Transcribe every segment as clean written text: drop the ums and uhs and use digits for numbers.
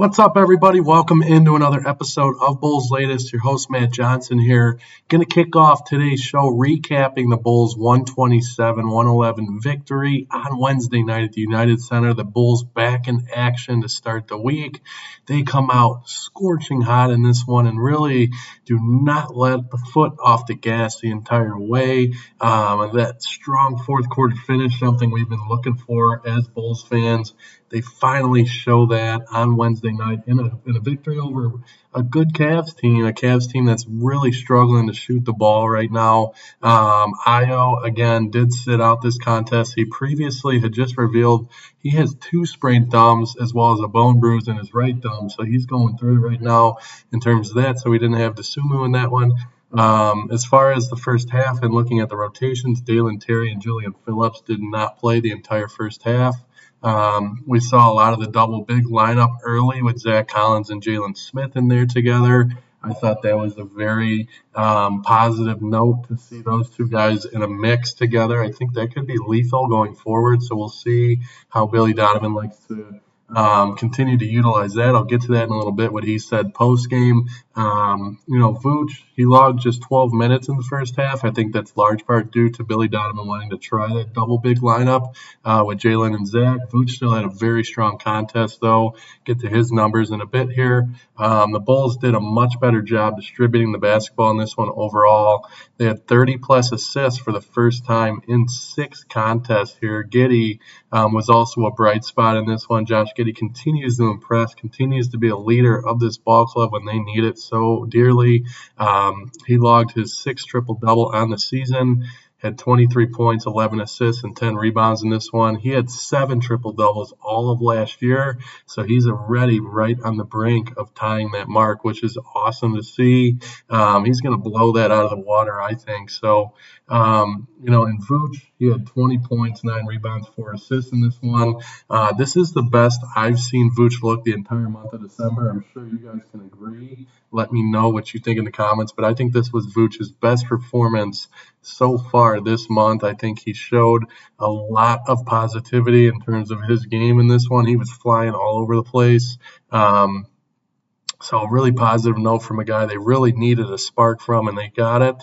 What's up, everybody? Welcome into another episode of Bulls Latest. Your host, Matt Johnson here. Going to kick off today's show recapping the Bulls' 127-111 victory on Wednesday night at the United Center. The Bulls back in action to start the week. They come out scorching hot in this one and really do not let the foot off the gas the entire way. That strong fourth quarter finish, something we've been looking for as Bulls fans. They finally show that on Wednesday night in a victory over a good Cavs team that's really struggling to shoot the ball right now. Ayo, again, did sit out this contest. He previously had just revealed he has two sprained thumbs as well as a bone bruise in his right thumb, so he's going through it right now in terms of that, so we didn't have Dosunmu in that one. As far as the first half and looking at the rotations, Dalen Terry and Julian Phillips did not play the entire first half. We saw a lot of the double big lineup early with Zach Collins and Jalen Smith in there together. I thought that was a very positive note to see those two guys in a mix together. I think that could be lethal going forward, so we'll see how Billy Donovan likes to continue to utilize that. I'll get to that in a little bit, what he said post-game. Vooch, he logged just 12 minutes in the first half. I think that's large part due to Billy Donovan wanting to try that double big lineup with Jalen and Zach. Vooch still had a very strong contest, though. Get to his numbers in a bit here. The Bulls did a much better job distributing the basketball in this one overall. They had 30-plus assists for the first time in 6 contests here. Giddey was also a bright spot in this one. Josh Giddey continues to impress, continues to be a leader of this ball club when they need it so dearly. He logged his 6th triple-double on the season, had 23 points, 11 assists, and 10 rebounds in this one. He had 7 triple-doubles all of last year, so he's already right on the brink of tying that mark, which is awesome to see. He's going to blow that out of the water, I think. So, in Vooch, he had 20 points, 9 rebounds, 4 assists in this one. This is the best I've seen Vooch look the entire month of December. I'm sure you guys can agree. Let me know what you think in the comments, but I think this was Vooch's best performance so far this month. I think he showed a lot of positivity in terms of his game in this one. He was flying all over the place. So a really positive note from a guy they really needed a spark from, and they got it.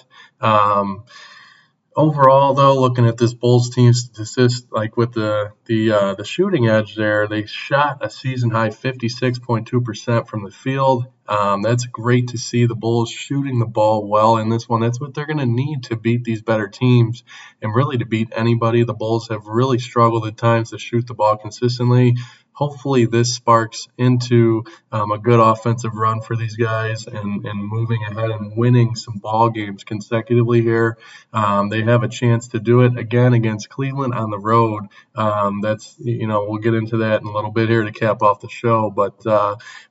Overall, though, looking at this Bulls team statistics, like with the shooting edge there, they shot a season-high 56.2% from the field. That's great to see the Bulls shooting the ball well in this one. That's what they're going to need to beat these better teams and really to beat anybody. The Bulls have really struggled at times to shoot the ball consistently. Hopefully this sparks into a good offensive run for these guys and moving ahead and winning some ball games consecutively here. They have a chance to do it again against Cleveland on the road. We'll get into that in a little bit here to cap off the show. But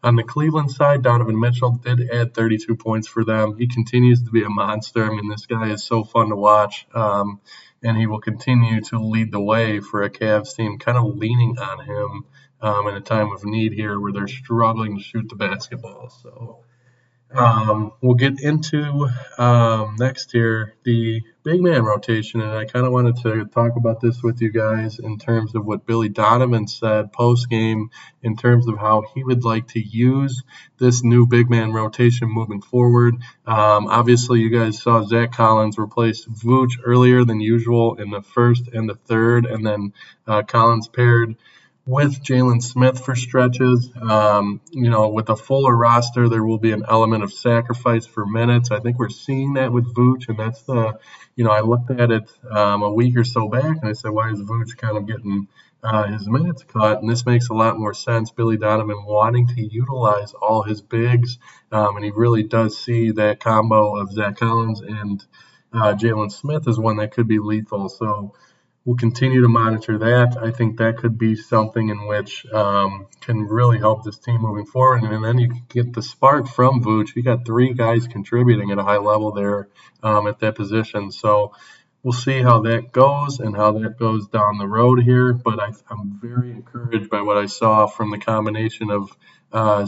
on the Cleveland side, Donovan Mitchell did add 32 points for them. He continues to be a monster. I mean, this guy is so fun to watch. And he will continue to lead the way for a Cavs team, kind of leaning on him in a time of need here where they're struggling to shoot the basketball. So we'll get into next here the big man rotation, and I kind of wanted to talk about this with you guys in terms of what Billy Donovan said post-game in terms of how he would like to use this new big man rotation moving forward. Obviously, you guys saw Zach Collins replace Vooch earlier than usual in the first and the third, and then Collins paired with Jalen Smith for stretches. With a fuller roster, there will be an element of sacrifice for minutes. I think we're seeing that with Vooch, and that's I looked at it a week or so back, and I said, why is Vooch kind of getting his minutes cut? And this makes a lot more sense. Billy Donovan wanting to utilize all his bigs, and he really does see that combo of Zach Collins and Jalen Smith as one that could be lethal. So we'll continue to monitor that. I think that could be something in which can really help this team moving forward. And then you get the spark from Vooch. You got 3 guys contributing at a high level there at that position. So we'll see how that goes and how that goes down the road here. But I'm very encouraged by what I saw from the combination of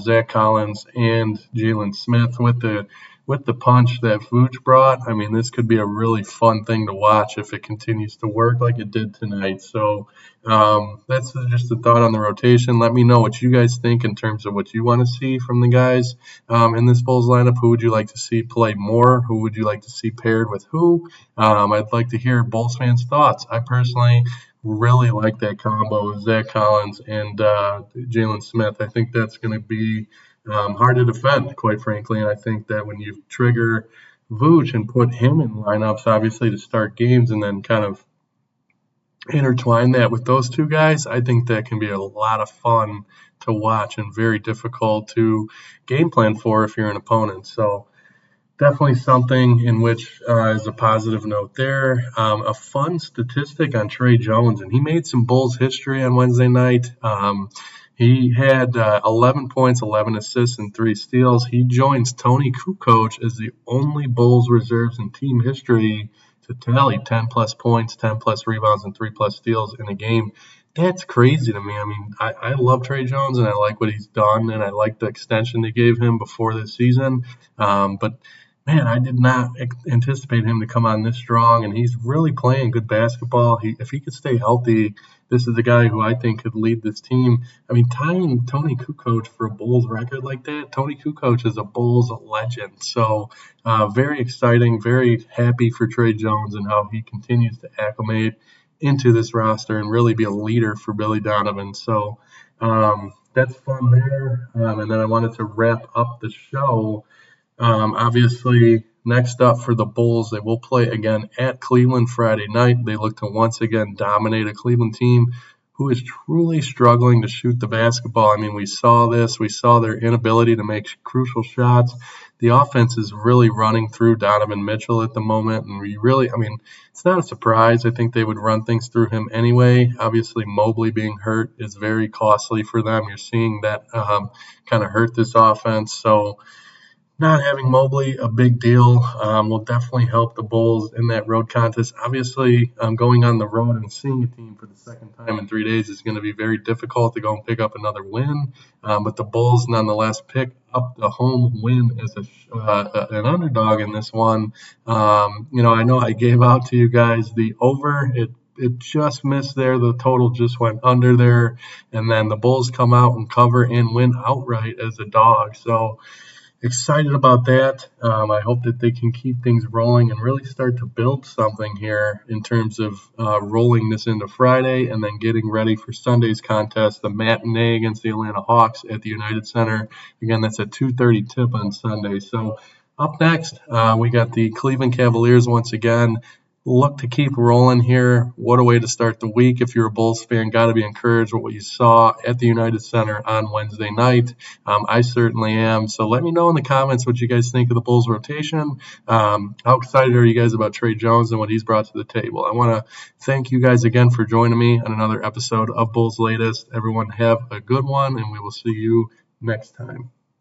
Zach Collins and Jalen Smith with the with the punch that Vooch brought, I mean, this could be a really fun thing to watch if it continues to work like it did tonight. So that's just a thought on the rotation. Let me know what you guys think in terms of what you want to see from the guys in this Bulls lineup. Who would you like to see play more? Who would you like to see paired with who? I'd like to hear Bulls fans' thoughts. I personally really like that combo of Zach Collins and Jalen Smith. I think that's going to be hard to defend, quite frankly. And I think that when you trigger Vooch and put him in lineups, obviously, to start games and then kind of intertwine that with those two guys, I think that can be a lot of fun to watch and very difficult to game plan for if you're an opponent. So definitely something in which is a positive note there. A fun statistic on Tre Jones, and he made some Bulls history on Wednesday night. He had 11 points, 11 assists, and 3 steals. He joins Tony Kukoc as the only Bulls reserves in team history to tally 10-plus points, 10-plus rebounds, and 3-plus steals in a game. That's crazy to me. I mean, I love Tre Jones, and I like what he's done, and I like the extension they gave him before this season. But man, I did not anticipate him to come on this strong, and he's really playing good basketball. If he could stay healthy, this is a guy who I think could lead this team. I mean, tying Tony Kukoc for a Bulls record like that, Tony Kukoc is a Bulls legend. So very exciting, very happy for Tre Jones and how he continues to acclimate into this roster and really be a leader for Billy Donovan. So that's fun there. And then I wanted to wrap up the show. Obviously, next up for the Bulls, they will play again at Cleveland Friday night. They look to once again dominate a Cleveland team who is truly struggling to shoot the basketball. I mean, we saw this. We saw their inability to make crucial shots. The offense is really running through Donovan Mitchell at the moment, and it's not a surprise. I think they would run things through him anyway. Obviously, Mobley being hurt is very costly for them. You're seeing that kind of hurt this offense. So not having Mobley, a big deal, will definitely help the Bulls in that road contest. Obviously, going on the road and seeing a team for the second time in 3 days is going to be very difficult to go and pick up another win. But the Bulls, nonetheless, pick up the home win as an underdog in this one. I know I gave out to you guys the over. It just missed there. The total just went under there. And then the Bulls come out and cover and win outright as a dog. So excited about that. I hope that they can keep things rolling and really start to build something here in terms of rolling this into Friday and then getting ready for Sunday's contest, the matinee against the Atlanta Hawks at the United Center. Again, that's a 2:30 tip on Sunday. So up next, we got the Cleveland Cavaliers once again. Look to keep rolling here. What a way to start the week. If you're a Bulls fan, got to be encouraged with what you saw at the United Center on Wednesday night. I certainly am. So let me know in the comments what you guys think of the Bulls rotation. How excited are you guys about Tre Jones and what he's brought to the table? I want to thank you guys again for joining me on another episode of Bulls Latest. Everyone have a good one, and we will see you next time.